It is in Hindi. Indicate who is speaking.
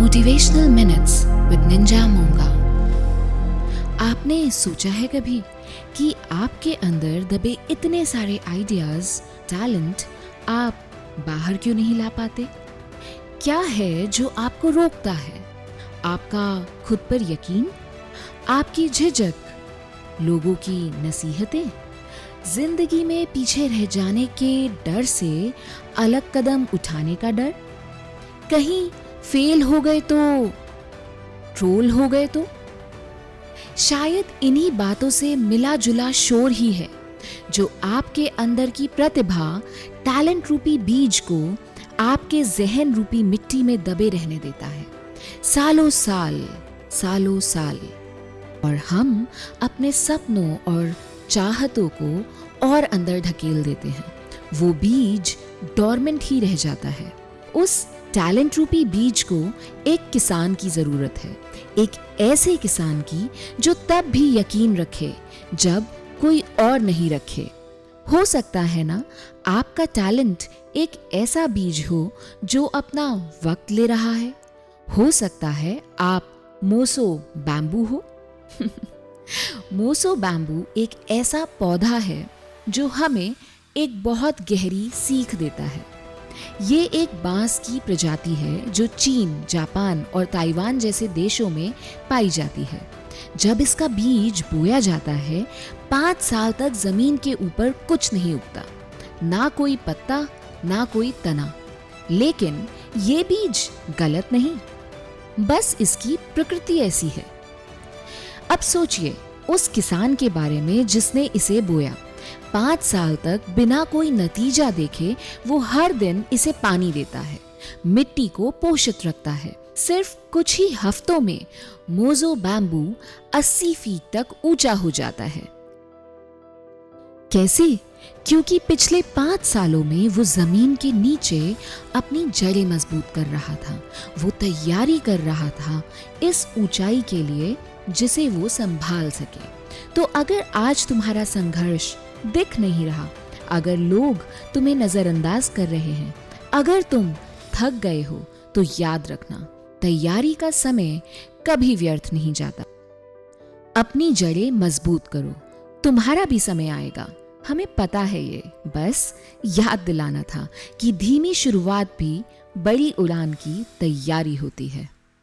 Speaker 1: मोटिवेशनल मिनट्स विद निंजा मोंगा। आपने सोचा है कभी कि आपके अंदर दबे इतने सारे आइडियाज, टैलेंट आप बाहर क्यों नहीं ला पाते? क्या है जो आपको रोकता है? आपका खुद पर यकीन, आपकी झिझक, लोगों की नसीहतें, जिंदगी में पीछे रह जाने के डर से अलग कदम उठाने का डर, कहीं फेल हो गए तो, ट्रोल हो गए तो? शायद इन्हीं बातों से मिला जुला शोर ही है जो आपके अंदर की प्रतिभा, टैलेंट रूपी बीज को आपके जहन रूपी मिट्टी में दबे रहने देता है सालों साल। और हम अपने सपनों और चाहतों को और अंदर ढकेल देते हैं। वो बीज डोरमेंट ही रह जाता है। उस टैलेंट रूपी बीज को एक किसान की जरूरत है, एक ऐसे किसान की जो तब भी यकीन रखे जब कोई और नहीं रखे। हो सकता है ना आपका टैलेंट एक ऐसा बीज हो जो अपना वक्त ले रहा है। हो सकता है आप मोसो बैम्बू हो। मोसो बैम्बू एक ऐसा पौधा है जो हमें एक बहुत गहरी सीख देता है। ये एक बांस की प्रजाति है जो चीन, जापान और ताइवान जैसे देशों में पाई जाती है। जब इसका बीज बोया जाता है, 5 साल तक जमीन के ऊपर कुछ नहीं उगता, ना कोई पत्ता, ना कोई तना। लेकिन ये बीज गलत नहीं, बस इसकी प्रकृति ऐसी है। अब सोचिए उस किसान के बारे में जिसने इसे बोया। 5 साल तक बिना कोई नतीजा देखे वो हर दिन इसे पानी देता है, मिट्टी को पोषित रखता है। सिर्फ कुछ ही हफ्तों में मोसो बैम्बू 80 फीट तक ऊंचा हो जाता है। कैसे? क्योंकि पिछले 5 सालों में वो जमीन के नीचे अपनी जड़ें मजबूत कर रहा था। वो तैयारी कर रहा था इस ऊंचाई के लिए जिसे वो संभाल सके। तो अगर आज तुम्हारा संघर्ष दिख नहीं रहा, अगर लोग तुम्हें नजरअंदाज कर रहे हैं, अगर तुम थक गए हो, तो याद रखना, तैयारी का समय कभी व्यर्थ नहीं जाता। अपनी जड़ें मजबूत करो, तुम्हारा भी समय आएगा। हमें पता है ये, बस याद दिलाना था कि धीमी शुरुआत भी बड़ी उड़ान की तैयारी होती है।